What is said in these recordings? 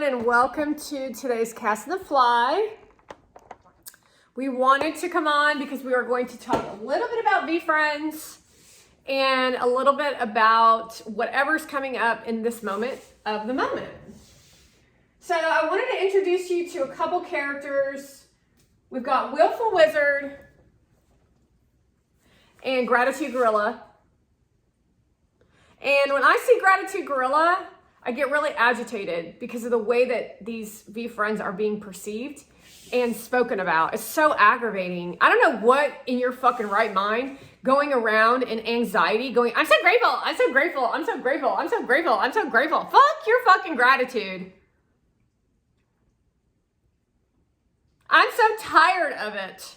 everyone, and welcome to today's Cast on the Fly. We wanted to come on because we are going to talk a little bit about VeeFriends and a little bit about whatever's coming up in this moment of the moment. So I wanted to introduce you to a couple characters. We've got Willful Wizard and Gratitude Gorilla. And when I see Gratitude Gorilla, I get really agitated because of the way that these VeeFriends are being perceived and spoken about. It's so aggravating. I don't know what in your fucking right mind going around in anxiety going, I'm so grateful, I'm so grateful, I'm so grateful, I'm so grateful, I'm so grateful. Fuck your fucking gratitude. I'm so tired of it.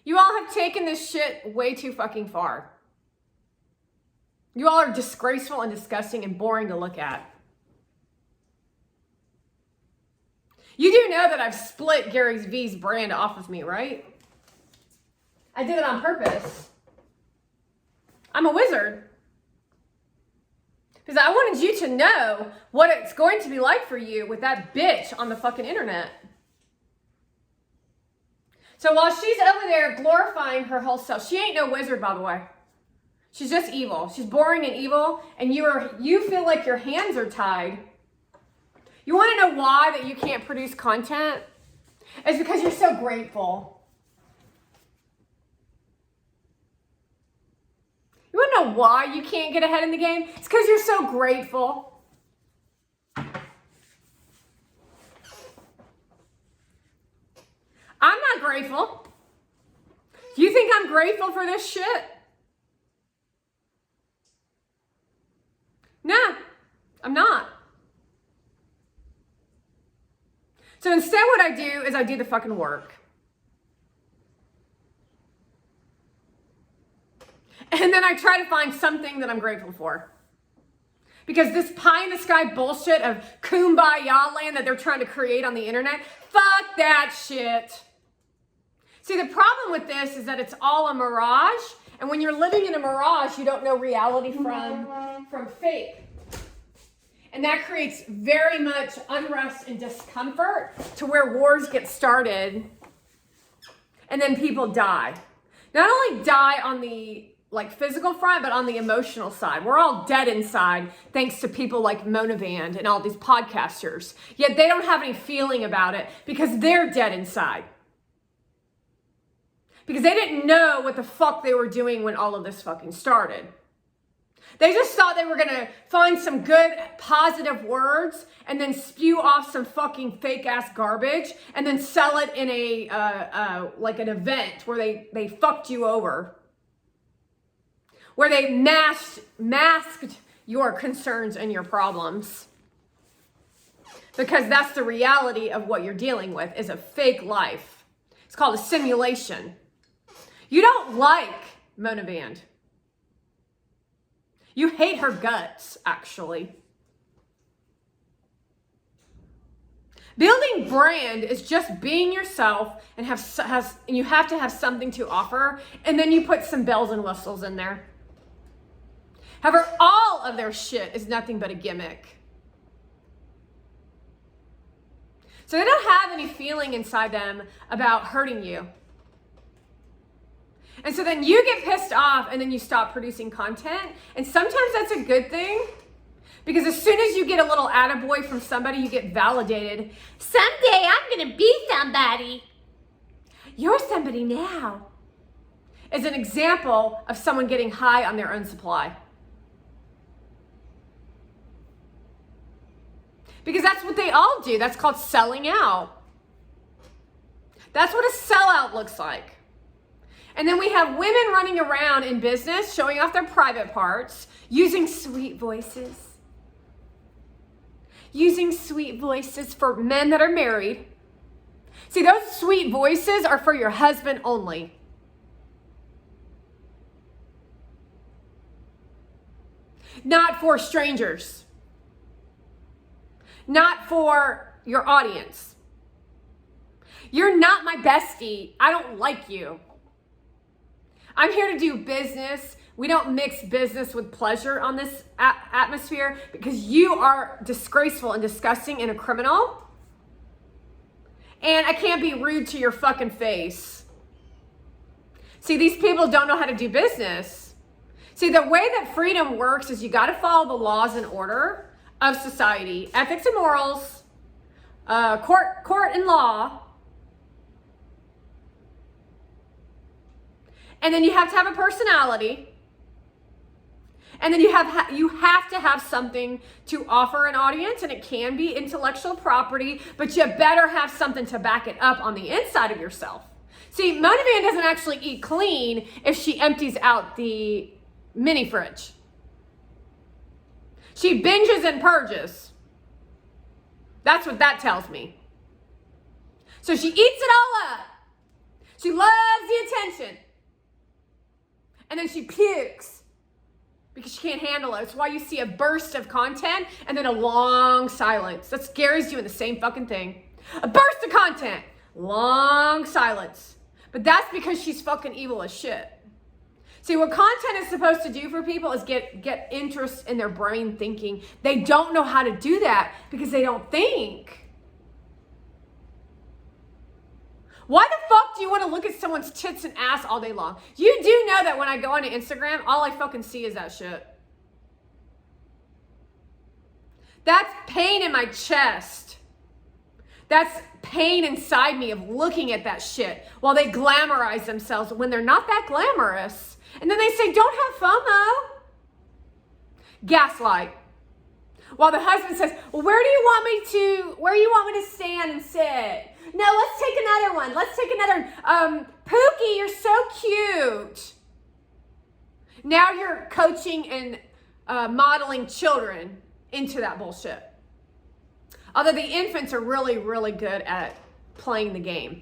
You all have taken this shit way too fucking far. You all are disgraceful and disgusting and boring to look at. You do know that I've split Gary V's brand off of me, right? I did it on purpose. I'm a wizard. Because I wanted you to know what it's going to be like for you with that bitch on the fucking internet. So while she's over there glorifying her whole self, she ain't no wizard, by the way. She's just evil. She's boring and evil, and you feel like your hands are tied. You want to know why that you can't produce content? It's because you're so grateful. You want to know why you can't get ahead in the game? It's because you're so grateful. I'm not grateful. Do you think I'm grateful for this shit? No, I'm not. So instead what I do is I do the fucking work. And then I try to find something that I'm grateful for. Because this pie in the sky bullshit of kumbaya land that they're trying to create on the internet, fuck that shit. See, the problem with this is that it's all a mirage. And when you're living in a mirage, you don't know reality from fake. And that creates very much unrest and discomfort to where wars get started and then people die. Not only die on the physical front, but on the emotional side. We're all dead inside thanks to people like Mona Band and all these podcasters. Yet they don't have any feeling about it because they're dead inside. Because they didn't know what the fuck they were doing when all of this fucking started. They just thought they were going to find some good, positive words and then spew off some fucking fake-ass garbage and then sell it in an event where they fucked you over. Where they masked your concerns and your problems. Because that's the reality of what you're dealing with, is a fake life. It's called a simulation. You don't like Mona Band. You hate her guts, actually. Building brand is just being yourself and you have to have something to offer, and then you put some bells and whistles in there. However, all of their shit is nothing but a gimmick. So they don't have any feeling inside them about hurting you. And so then you get pissed off and then you stop producing content. And sometimes that's a good thing because as soon as you get a little attaboy from somebody, you get validated. Someday I'm going to be somebody. You're somebody now. As an example of someone getting high on their own supply. Because that's what they all do. That's called selling out. That's what a sellout looks like. And then we have women running around in business, showing off their private parts, using sweet voices. Using sweet voices for men that are married. See, those sweet voices are for your husband only. Not for strangers. Not for your audience. You're not my bestie. I don't like you. I'm here to do business We don't mix business with pleasure on this atmosphere because you are disgraceful and disgusting and a criminal. And I can't be rude to your fucking face. See, these people don't know how to do business. See, the way that freedom works is you got to follow the laws and order of society, ethics and morals, court and law. And then you have to have a personality. And then you have to have something to offer an audience, and it can be intellectual property, but you better have something to back it up on the inside of yourself. See, Mona Van doesn't actually eat clean if she empties out the mini fridge. She binges and purges. That's what that tells me. So she eats it all up. She loves the attention. And then she pukes because she can't handle it. It's why you see a burst of content and then a long silence. That's Gary's doing the same fucking thing. A burst of content, long silence. But that's because she's fucking evil as shit. See, what content is supposed to do for people is get interest in their brain thinking. They don't know how to do that because they don't think. Why the fuck do you want to look at someone's tits and ass all day long? You do know that when I go onto Instagram, all I fucking see is that shit. That's pain in my chest. That's pain inside me of looking at that shit while they glamorize themselves when they're not that glamorous. And then they say, don't have FOMO. Gaslight. While the husband says, well, where do you want me to stand and sit? No, let's take another one. Let's take another. Pookie, you're so cute. Now you're coaching and modeling children into that bullshit. Although the infants are really, really good at playing the game.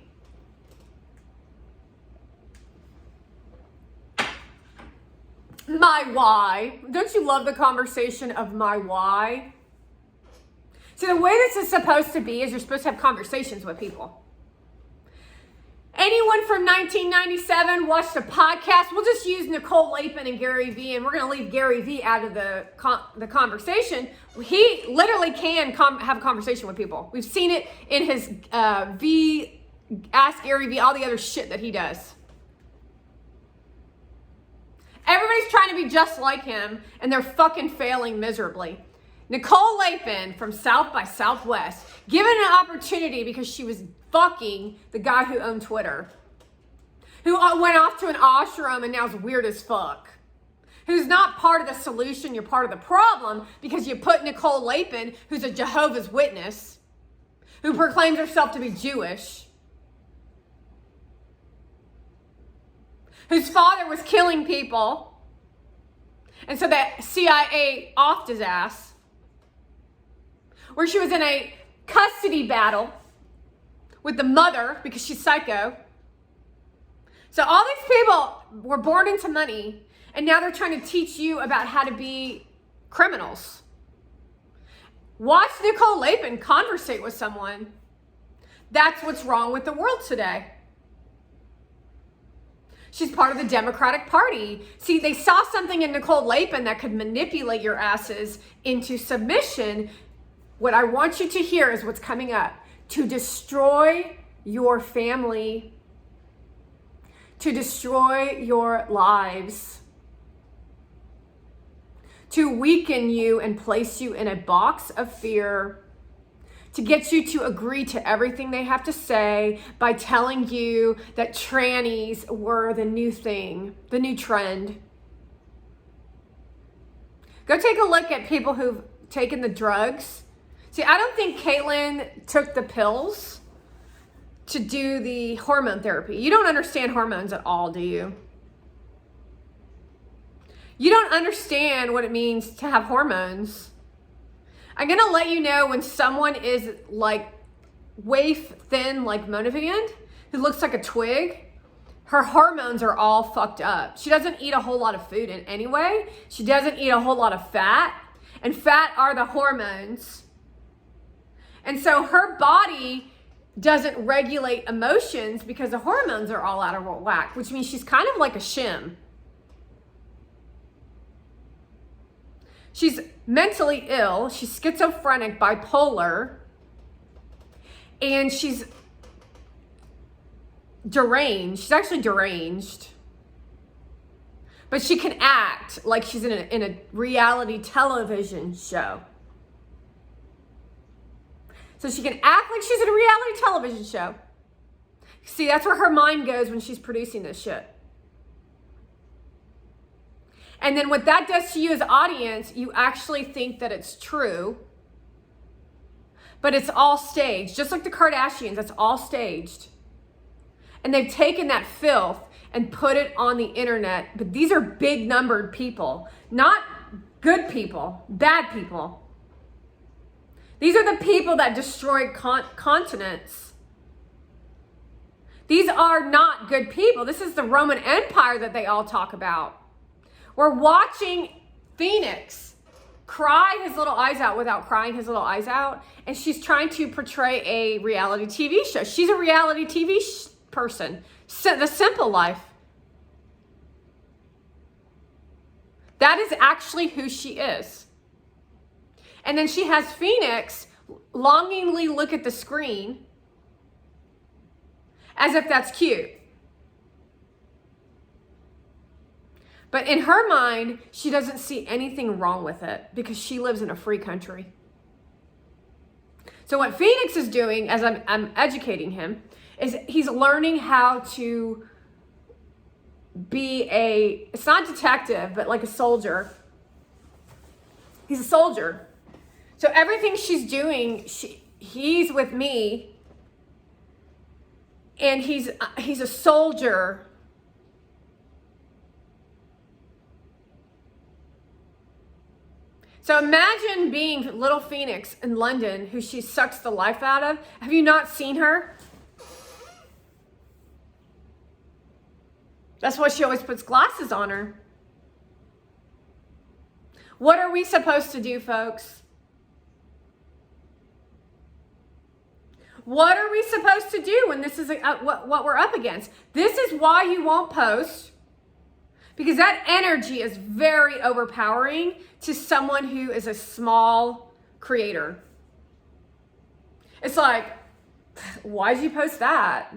My why. Don't you love the conversation of my why? See, the way this is supposed to be is you're supposed to have conversations with people. Anyone from 1997 watched a podcast? We'll just use Nicole Lapin and Gary Vee, and we're going to leave Gary Vee out of the conversation. He literally can have a conversation with people. We've seen it in his Ask Gary Vee, all the other shit that he does. Everybody's trying to be just like him, and they're fucking failing miserably. Nicole Lapin from South by Southwest, given an opportunity because she was fucking the guy who owned Twitter, who went off to an ashram and now is weird as fuck, who's not part of the solution, you're part of the problem because you put Nicole Lapin, who's a Jehovah's Witness, who proclaims herself to be Jewish, whose father was killing people, and so the CIA offed his ass, where she was in a custody battle with the mother because she's psycho. So all these people were born into money, and now they're trying to teach you about how to be criminals. Watch Nicole Lapin conversate with someone. That's what's wrong with the world today. She's part of the Democratic Party. See, they saw something in Nicole Lapin that could manipulate your asses into submission. What I want you to hear is what's coming up. To destroy your family, to destroy your lives, to weaken you and place you in a box of fear, to get you to agree to everything they have to say by telling you that trannies were the new thing, the new trend. Go take a look at people who've taken the drugs. See, I don't think Caitlyn took the pills to do the hormone therapy. You don't understand hormones at all, do you? You don't understand what it means to have hormones. I'm going to let you know when someone is like waif thin like Mona Van, who looks like a twig, her hormones are all fucked up. She doesn't eat a whole lot of food in any way. She doesn't eat a whole lot of fat. And fat are the hormones. And so her body doesn't regulate emotions because the hormones are all out of whack, which means she's kind of like a shim. She's mentally ill. She's schizophrenic, bipolar, and she's deranged. She's actually deranged. But she can act like she's in a reality television show. So she can act like she's in a reality television show. See, that's where her mind goes when she's producing this shit. And then what that does to you as audience, you actually think that it's true. But it's all staged. Just like the Kardashians, that's all staged. And they've taken that filth and put it on the internet. But these are big numbered people. Not good people, bad people. These are the people that destroyed continents. These are not good people. This is the Roman Empire that they all talk about. We're watching Phoenix cry his little eyes out without crying his little eyes out. And she's trying to portray a reality TV show. She's a reality TV person. The Simple Life. That is actually who she is. And then she has Phoenix longingly look at the screen as if that's cute. But in her mind, she doesn't see anything wrong with it because she lives in a free country. So what Phoenix is doing, as I'm educating him, is he's learning how to be it's not a detective, but like a soldier. He's a soldier. So everything she's doing, he's with me, and he's a soldier. So imagine being little Phoenix in London, who she sucks the life out of. Have you not seen her? That's why she always puts glasses on her. What are we supposed to do, folks? What are we supposed to do when this is what we're up against? This is why you won't post. Because that energy is very overpowering to someone who is a small creator. It's like, why did you post that?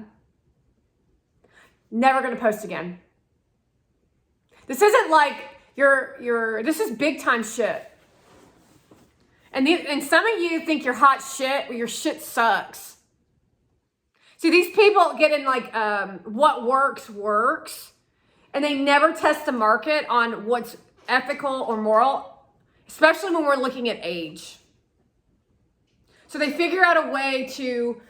Never gonna post again. This isn't like this is big time shit. And some of you think you're hot shit, but your shit sucks. See, these people get in like, what works. And they never test the market on what's ethical or moral, especially when we're looking at age. So they figure out a way to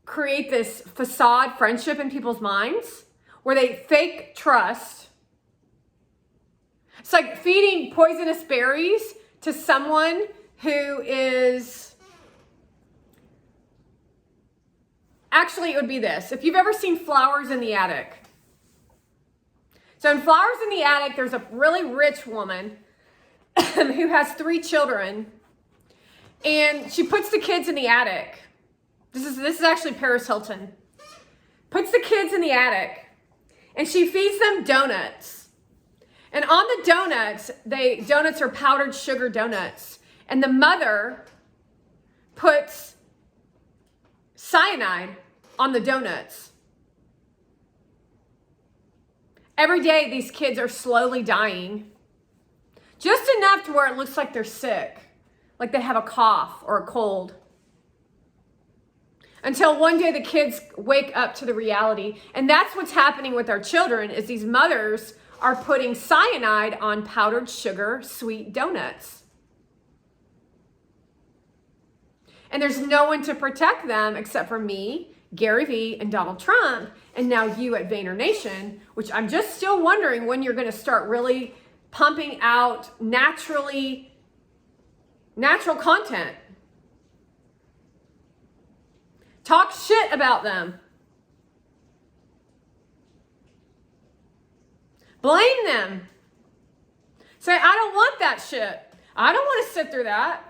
create this facade friendship in people's minds where they fake trust. It's like feeding poisonous berries to someone who is... Actually, it would be this. If you've ever seen Flowers in the Attic. So in Flowers in the Attic, there's a really rich woman who has 3 children, and she puts the kids in the attic. This is actually Paris Hilton. Puts the kids in the attic, and she feeds them donuts. And on the donuts, donuts are powdered sugar donuts, and the mother puts cyanide on the donuts. Every day, these kids are slowly dying. Just enough to where it looks like they're sick. Like they have a cough or a cold. Until one day the kids wake up to the reality. And that's what's happening with our children, is these mothers are putting cyanide on powdered sugar sweet donuts. And there's no one to protect them except for me, Gary Vee, and Donald Trump, and now you at Vayner Nation, which I'm just still wondering when you're going to start really pumping out natural content. Talk shit about them. Blame them. Say, I don't want that shit. I don't want to sit through that.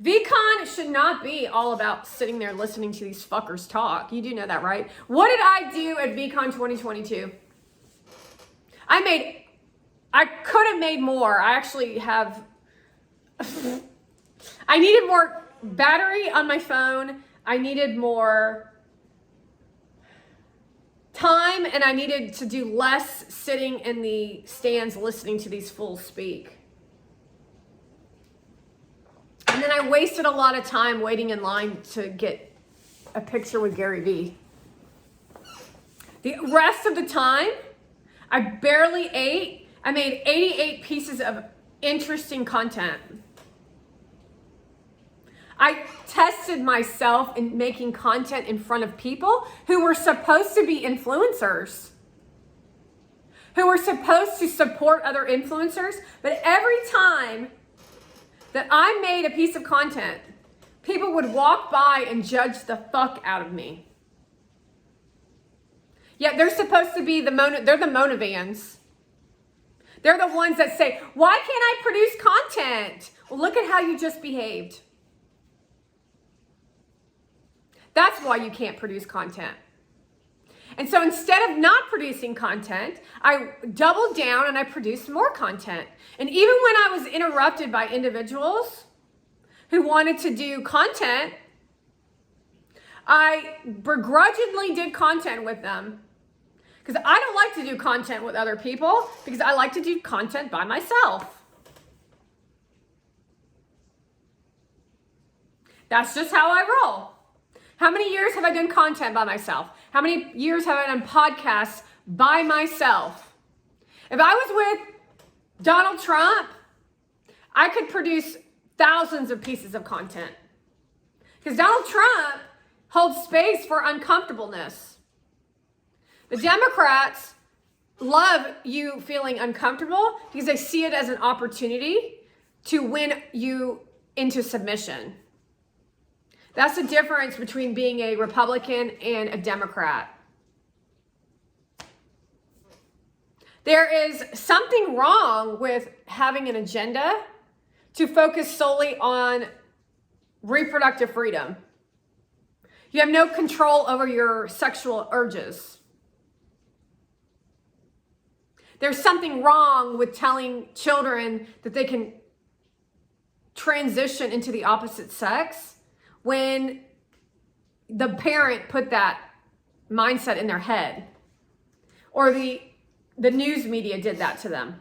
VeeCon should not be all about sitting there listening to these fuckers talk. You do know that, right? What did I do at VeeCon 2022? I made I could have made more. I actually have, I needed more battery on my phone. I needed more time, and I needed to do less sitting in the stands listening to these fools speak. And then I wasted a lot of time waiting in line to get a picture with Gary Vee. The rest of the time, I barely ate. I made 88 pieces of interesting content. I tested myself in making content in front of people who were supposed to be influencers, who were supposed to support other influencers. But every time that I made a piece of content, people would walk by and judge the fuck out of me. Yet they're supposed to be they're the Monavans. They're the ones that say, why can't I produce content? Well, look at how you just behaved. That's why you can't produce content. And so instead of not producing content, I doubled down and I produced more content. And even when I was interrupted by individuals who wanted to do content, I begrudgingly did content with them. Because I don't like to do content with other people, because I like to do content by myself. That's just how I roll. How many years have I done content by myself? How many years have I done podcasts by myself? If I was with Donald Trump, I could produce thousands of pieces of content. Because Donald Trump holds space for uncomfortableness. The Democrats love you feeling uncomfortable because they see it as an opportunity to win you into submission. That's the difference between being a Republican and a Democrat. There is something wrong with having an agenda to focus solely on reproductive freedom. You have no control over your sexual urges. There's something wrong with telling children that they can transition into the opposite sex when the parent put that mindset in their head, or the news media did that to them.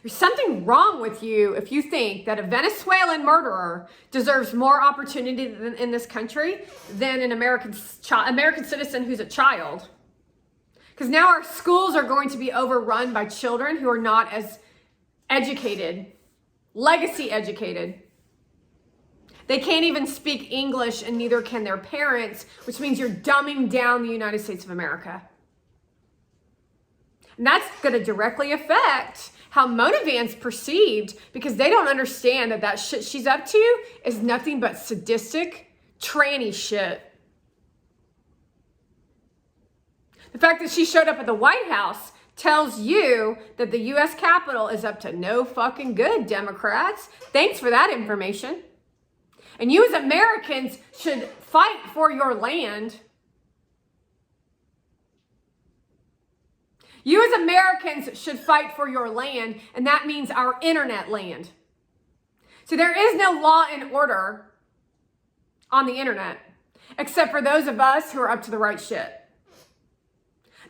There's something wrong with you if you think that a Venezuelan murderer deserves more opportunity in this country than an American citizen who's a child. Because now our schools are going to be overrun by children who are not as educated, legacy educated. They can't even speak English, and neither can their parents, which means you're dumbing down the United States of America. And that's going to directly affect how Monavans perceived, because they don't understand that shit she's up to is nothing but sadistic, tranny shit. The fact that she showed up at the White House tells you that the U.S. Capitol is up to no fucking good, Democrats. Thanks for that information. And you as Americans should fight for your land. You as Americans should fight for your land, and that means our internet land. So there is no law and order on the internet, except for those of us who are up to the right shit.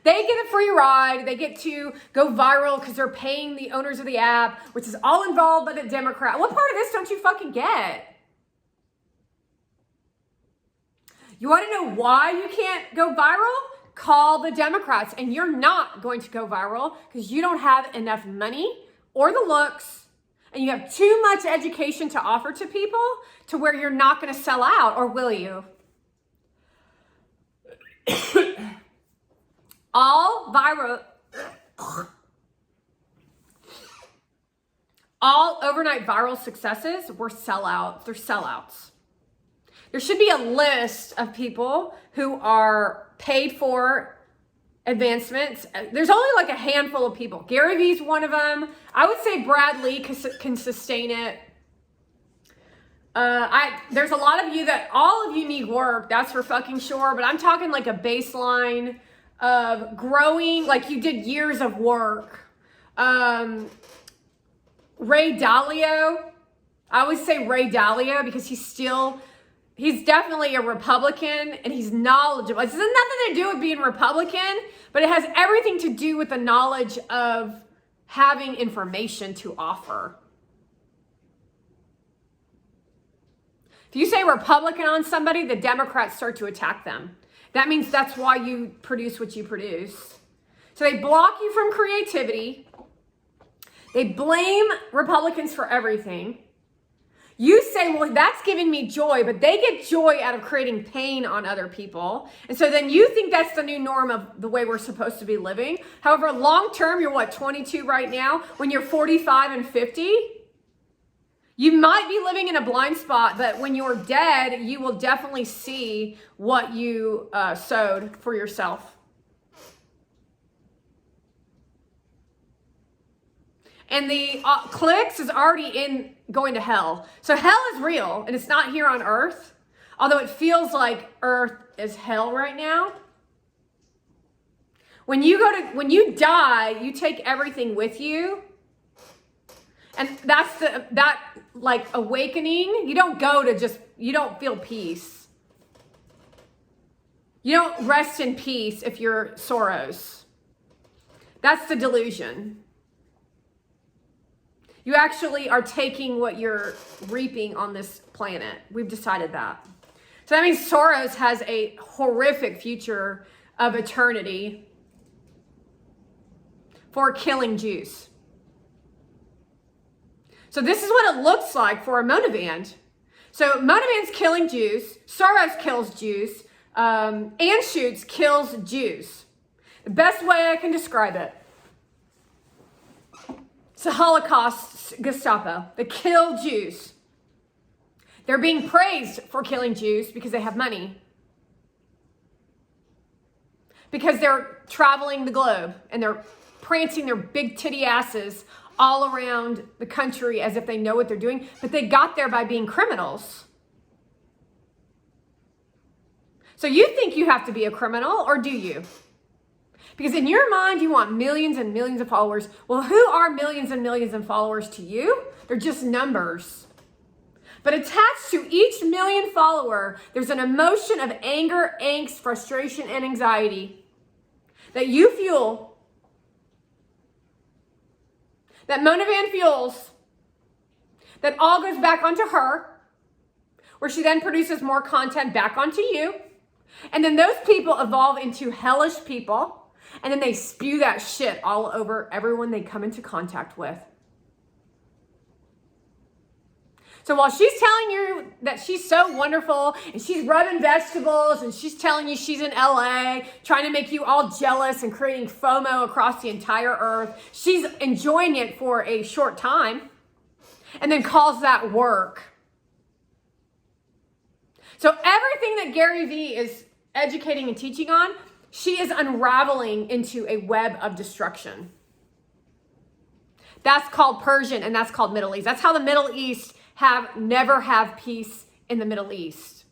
They get a free ride. They get to go viral because they're paying the owners of the app, which is all involved by the Democrat. What part of this don't you fucking get? You want to know why you can't go viral? Call the Democrats, and you're not going to go viral because you don't have enough money or the looks, and you have too much education to offer to people to where you're not going to sell out, or will you? All overnight viral successes were sellouts. They're sellouts. There should be a list of people who are paid for advancements. There's only like a handful of people. Gary Vee's one of them. I would say Brad Lee can sustain it. There's a lot of you that all of you need work. That's for fucking sure. But I'm talking like a baseline of growing, like you did years of work, Ray Dalio. I always say Ray Dalio because he's definitely a Republican and he's knowledgeable. It has nothing to do with being Republican, but it has everything to do with the knowledge of having information to offer. If you say Republican on somebody, the Democrats start to attack them. That means that's why you produce what you produce. So they block you from creativity. They blame Republicans for everything. You say, well, that's giving me joy, but they get joy out of creating pain on other people. And so then you think that's the new norm of the way we're supposed to be living. However, long term, you're 22 right now. When you're 45 and 50, you might be living in a blind spot, but when you're dead, you will definitely see what you sowed for yourself. And the clicks is already going to hell. So hell is real and it's not here on earth. Although it feels like earth is hell right now. When you die, you take everything with you. And that's that awakening. You don't go to you don't feel peace. You don't rest in peace if you're Soros. That's the delusion. You actually are taking what you're reaping on this planet. We've decided that. So that means Soros has a horrific future of eternity for killing Jews. So this is what it looks like for a Monavand. So Monavand's killing Jews. Soros kills Jews. Anschutz kills Jews. The best way I can describe it. It's the Holocaust Gestapo. They kill Jews. They're being praised for killing Jews because they have money. Because they're traveling the globe and they're prancing their big titty asses all around the country as if they know what they're doing. But they got there by being criminals. So you think you have to be a criminal, or do you? Because in your mind, you want millions and millions of followers. Well, who are millions and millions of followers to you? They're just numbers. But attached to each million follower, there's an emotion of anger, angst, frustration, and anxiety that you fuel, that Monavand fuels, that all goes back onto her, where she then produces more content back onto you. And then those people evolve into hellish people. And then they spew that shit all over everyone they come into contact with. So while she's telling you that she's so wonderful and she's rubbing vegetables and she's telling you she's in LA, trying to make you all jealous and creating FOMO across the entire earth, she's enjoying it for a short time and then calls that work. So everything that Gary Vee is educating and teaching on, she is unraveling into a web of destruction. That's called Persian and that's called Middle East. That's how the Middle East never have peace in the Middle East.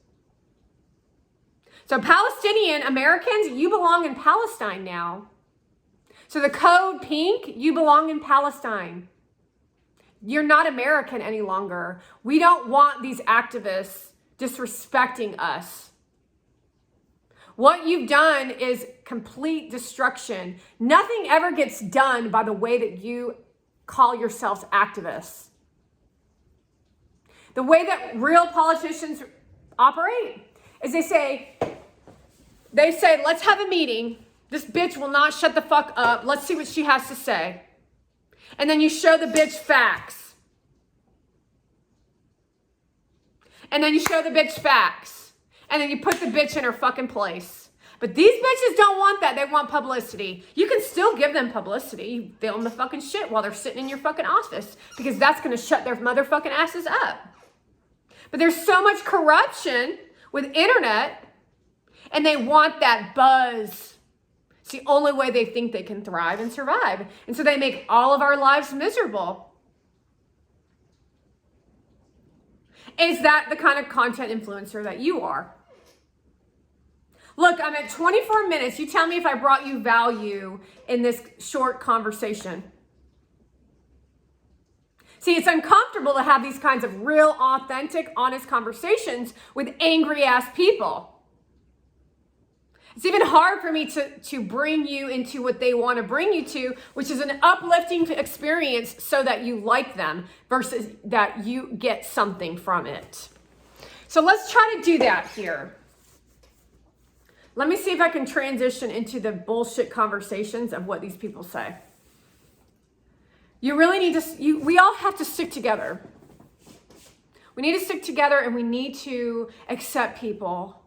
So Palestinian Americans, you belong in Palestine now. So the code pink, you belong in Palestine. You're not American any longer. We don't want these activists disrespecting us. What you've done is complete destruction. Nothing ever gets done by the way that you call yourselves activists. The way that real politicians operate is they say, let's have a meeting. This bitch will not shut the fuck up. Let's see what she has to say. And then you show the bitch facts. And then you show the bitch facts. And then you put the bitch in her fucking place. But these bitches don't want that. They want publicity. You can still give them publicity. You film the fucking shit while they're sitting in your fucking office. Because that's going to shut their motherfucking asses up. But there's so much corruption with internet. And they want that buzz. It's the only way they think they can thrive and survive. And so they make all of our lives miserable. Is that the kind of content influencer that you are? Look, I'm at 24 minutes. You tell me if I brought you value in this short conversation. See, it's uncomfortable to have these kinds of real, authentic, honest conversations with angry ass people. It's even hard for me to bring you into what they want to bring you to, which is an uplifting experience so that you like them versus that you get something from it. So let's try to do that here. Let me see if I can transition into the bullshit conversations of what these people say. You really need to, we all have to stick together. We need to stick together and we need to accept people.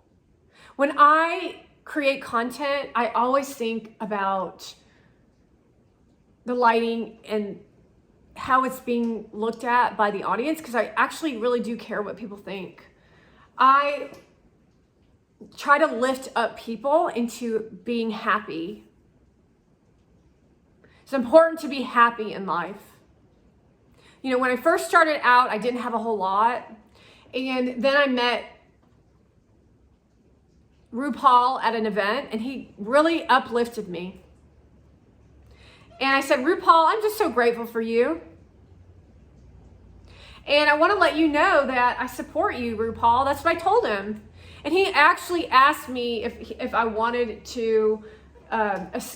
When I create content, I always think about the lighting and how it's being looked at by the audience, because I actually really do care what people think. I try to lift up people into being happy. It's important to be happy in life. You know, when I first started out, I didn't have a whole lot. And then I met RuPaul at an event, and he really uplifted me. And I said, RuPaul, I'm just so grateful for you. And I want to let you know that I support you, RuPaul. That's what I told him. And he actually asked me if I wanted to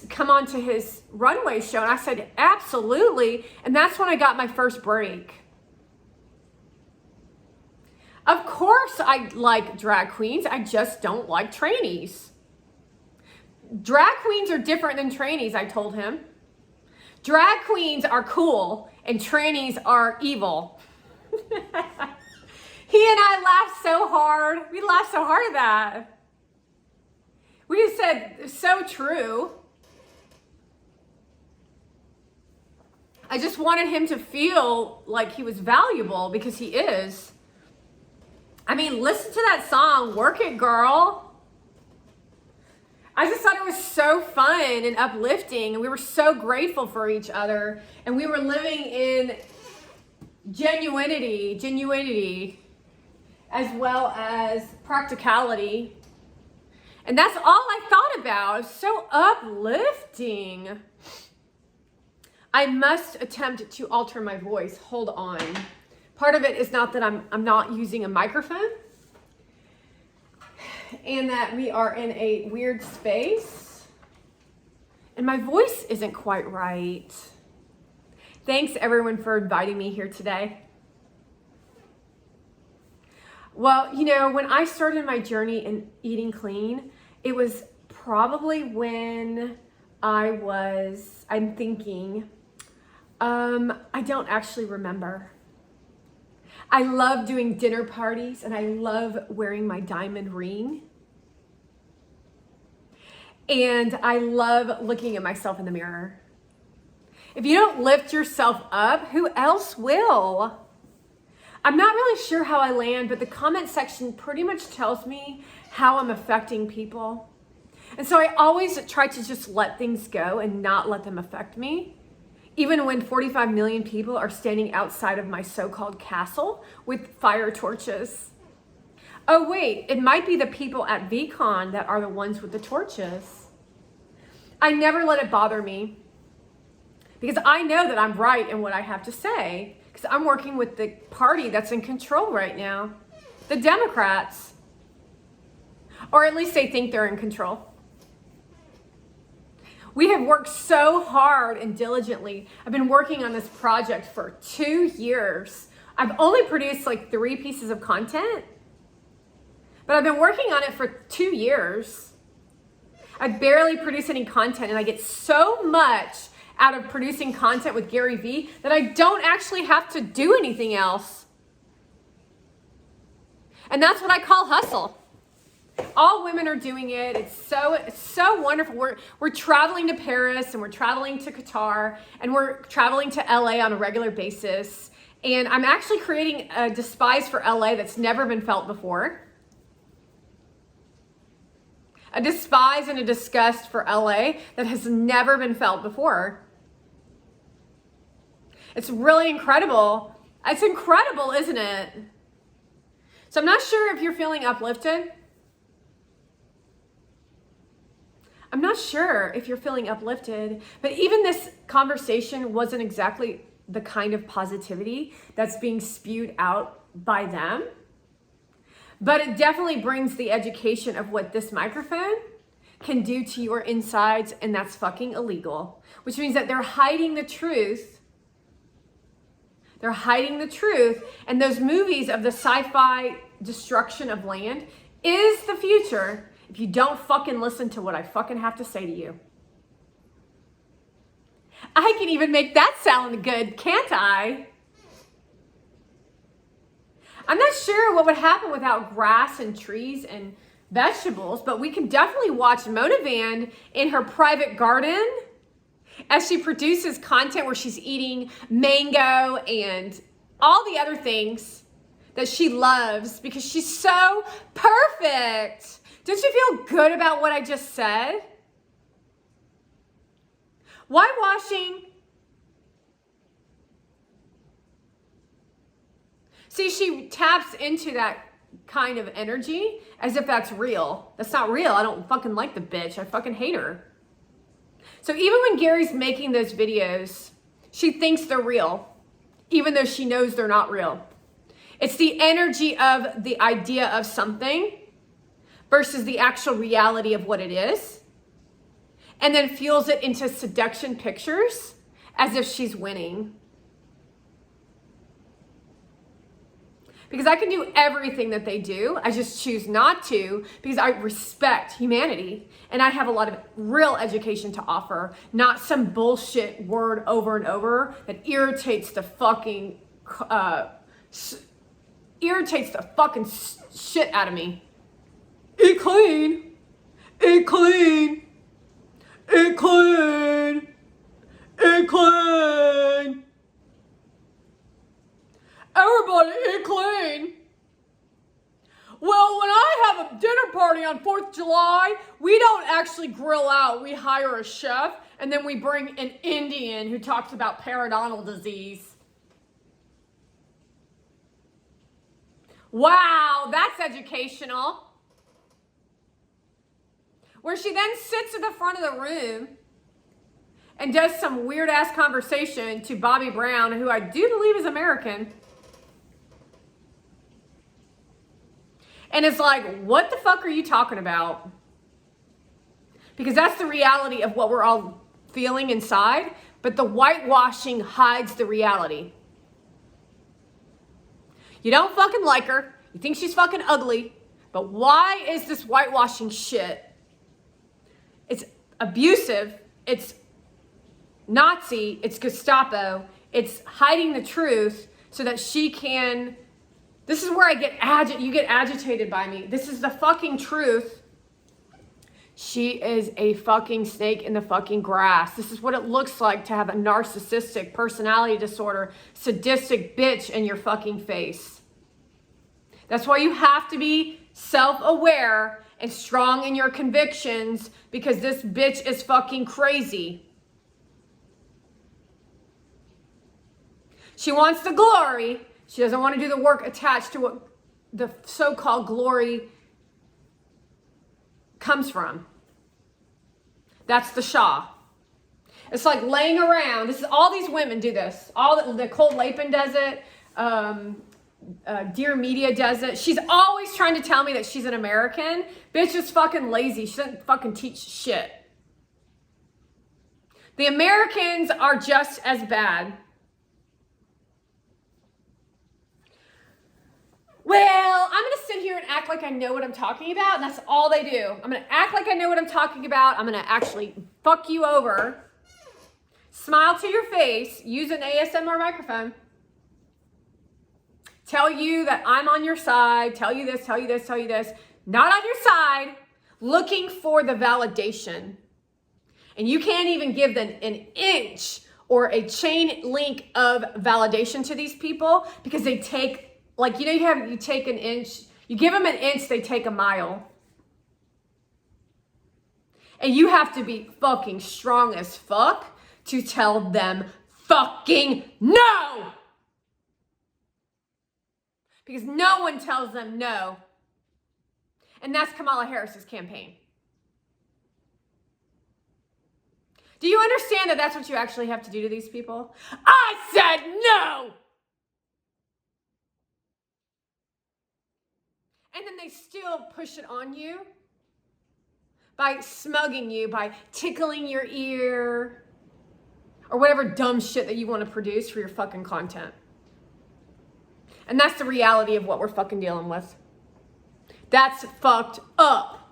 come on to his runway show. And I said, absolutely. And that's when I got my first break. Of course I like drag queens. I just don't like trainees. Drag queens are different than trainees, I told him. Drag queens are cool and trainees are evil. He and I laughed so hard. We laughed so hard at that. We said, so true. I just wanted him to feel like he was valuable, because he is. I mean, listen to that song, Work It Girl. I just thought it was so fun and uplifting, and we were so grateful for each other, and we were living in genuinity, as well as practicality. And that's all I thought about. It was so uplifting. I must attempt to alter my voice. Hold on. Part of it is not that I'm not using a microphone, and that we are in a weird space, and my voice isn't quite right. Thanks everyone for inviting me here today. Well, you know, when I started my journey in eating clean, it was probably when I'm thinking, I don't actually remember. I love doing dinner parties, and I love wearing my diamond ring. And I love looking at myself in the mirror. If you don't lift yourself up, who else will? I'm not really sure how I land, but the comment section pretty much tells me how I'm affecting people. And so I always try to just let things go and not let them affect me. Even when 45 million people are standing outside of my so-called castle with fire torches. Oh wait, it might be the people at VeeCon that are the ones with the torches. I never let it bother me, because I know that I'm right in what I have to say, because I'm working with the party that's in control right now, the Democrats. Or at least they think they're in control. We have worked so hard and diligently. I've been working on this project for 2 years. I've only produced like 3 pieces of content, but I've been working on it for 2 years. I barely produce any content, and I get so much out of producing content with Gary Vee that I don't actually have to do anything else. And that's what I call hustle. All women are doing it. It's so wonderful. We're traveling to Paris, and we're traveling to Qatar, and we're traveling to LA on a regular basis. And I'm actually creating a despise for LA that's never been felt before. A despise and a disgust for LA that has never been felt before. It's really incredible. It's incredible, isn't it? So I'm not sure if you're feeling uplifted. I'm not sure if you're feeling uplifted, but even this conversation wasn't exactly the kind of positivity that's being spewed out by them. But it definitely brings the education of what this microphone can do to your insides, and that's fucking illegal. Which means that they're hiding the truth. They're hiding the truth. And those movies of the sci-fi destruction of land is the future if you don't fucking listen to what I fucking have to say to you. I can even make that sound good, can't I? I'm not sure what would happen without grass and trees and vegetables, but we can definitely watch Mona Van in her private garden as she produces content where she's eating mango and all the other things that she loves because she's so perfect. Don't you feel good about what I just said? Whitewashing. See, she taps into that kind of energy as if that's real. That's not real. I don't fucking like the bitch. I fucking hate her. So even when Gary's making those videos, she thinks they're real, even though she knows they're not real. It's the energy of the idea of something versus the actual reality of what it is, and then fuels it into seduction pictures as if she's winning. Because I can do everything that they do. I just choose not to because I respect humanity and I have a lot of real education to offer, not some bullshit word over and over that irritates the fucking shit out of me. Eat clean. Eat clean. Eat clean. Eat clean. Everybody eat clean. Well, when I have a dinner party on 4th of July, we don't actually grill out. We hire a chef, and then we bring an Indian who talks about periodontal disease. Wow, that's educational. Where she then sits at the front of the room and does some weird-ass conversation to Bobby Brown, who I do believe is American. And it's like, what the fuck are you talking about? Because that's the reality of what we're all feeling inside, but the whitewashing hides the reality. You don't fucking like her. You think she's fucking ugly. But why is this whitewashing shit? It's abusive. It's Nazi. It's Gestapo. It's hiding the truth so that she can... This is where I get you get agitated by me. This is the fucking truth. She is a fucking snake in the fucking grass. This is what it looks like to have a narcissistic personality disorder, sadistic bitch in your fucking face. That's why you have to be self-aware and strong in your convictions, because this bitch is fucking crazy. She wants the glory. She doesn't want to do the work attached to what the so-called glory comes from. That's the Shah. It's like laying around. This is all these women do this. All the Nicole Lapin does it. Dear Media does it. She's always trying to tell me that she's an American. Bitch is fucking lazy. She doesn't fucking teach shit. The Americans are just as bad. Well, I'm going to sit here and act like I know what I'm talking about, and that's all they do. I'm going to act like I know what I'm talking about. I'm going to actually fuck you over, smile to your face, use an ASMR microphone, tell you that I'm on your side, tell you this, tell you this, tell you this. Not on your side, looking for the validation. And you can't even give them an inch or a chain link of validation to these people because they take... Like, you know, you take an inch, you give them an inch, they take a mile. And you have to be fucking strong as fuck to tell them fucking no! Because no one tells them no. And that's Kamala Harris's campaign. Do you understand that that's what you actually have to do to these people? I said no! And then they still push it on you by smugging you, by tickling your ear, or whatever dumb shit that you want to produce for your fucking content. And that's the reality of what we're fucking dealing with. That's fucked up.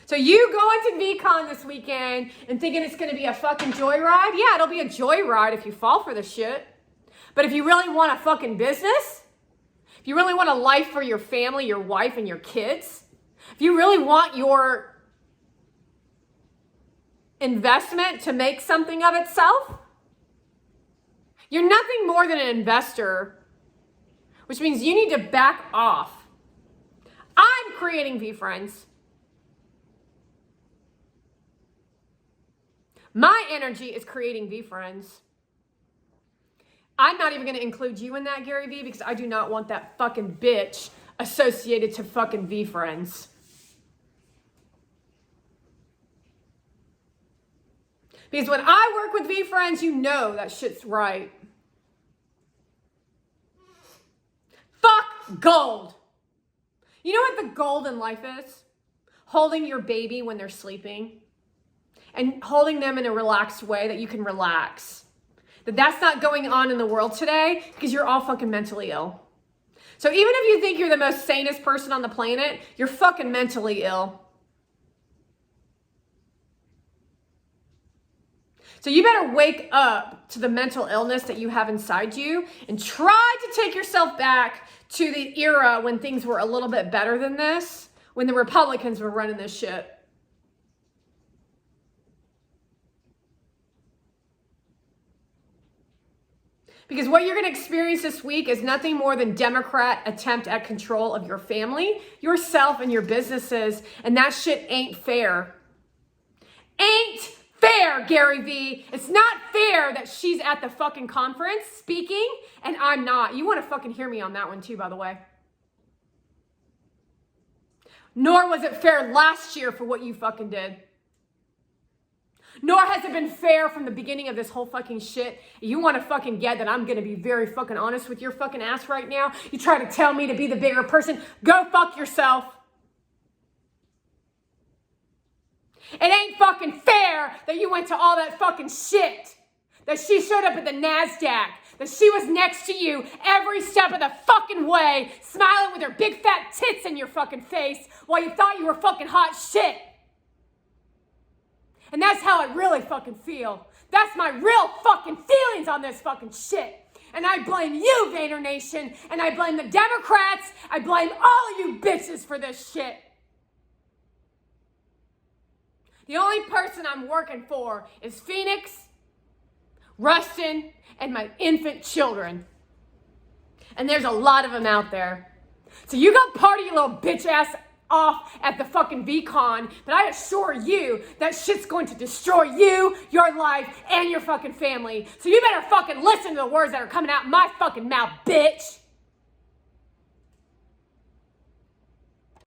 So you going to VeeCon this weekend and thinking it's going to be a fucking joyride? Yeah, it'll be a joyride if you fall for the shit. But if you really want a fucking business, if you really want a life for your family, your wife, and your kids, if you really want your investment to make something of itself, you're nothing more than an investor, which means you need to back off. I'm creating VeeFriends. My energy is creating VeeFriends. I'm not even going to include you in that, Gary Vee, because I do not want that fucking bitch associated to fucking VeeFriends. Because when I work with VeeFriends, you know that shit's right. Fuck gold. You know what the gold in life is? Holding your baby when they're sleeping. And holding them in a relaxed way that you can relax. That's not going on in the world today because you're all fucking mentally ill. So even if you think you're the most sanest person on the planet, you're fucking mentally ill. So you better wake up to the mental illness that you have inside you and try to take yourself back to the era when things were a little bit better than this, when the Republicans were running this shit. Because what you're going to experience this week is nothing more than Democrat attempt at control of your family, yourself, and your businesses. And that shit ain't fair. Ain't fair, Gary Vee. It's not fair that she's at the fucking conference speaking and I'm not. You want to fucking hear me on that one too, by the way. Nor was it fair last year for what you fucking did. Nor has it been fair from the beginning of this whole fucking shit. You want to fucking get that I'm going to be very fucking honest with your fucking ass right now? You try to tell me to be the bigger person? Go fuck yourself. It ain't fucking fair that you went to all that fucking shit. That she showed up at the NASDAQ. That she was next to you every step of the fucking way, smiling with her big fat tits in your fucking face while you thought you were fucking hot shit. And that's how I really fucking feel. That's my real fucking feelings on this fucking shit. And I blame you, Vayner Nation. And I blame the Democrats. I blame all of you bitches for this shit. The only person I'm working for is Phoenix, Rustin, and my infant children. And there's a lot of them out there. So you go party your little bitch ass off at the fucking VeeCon, but I assure you that shit's going to destroy you, your life, and your fucking family. So you better fucking listen to the words that are coming out my fucking mouth, bitch.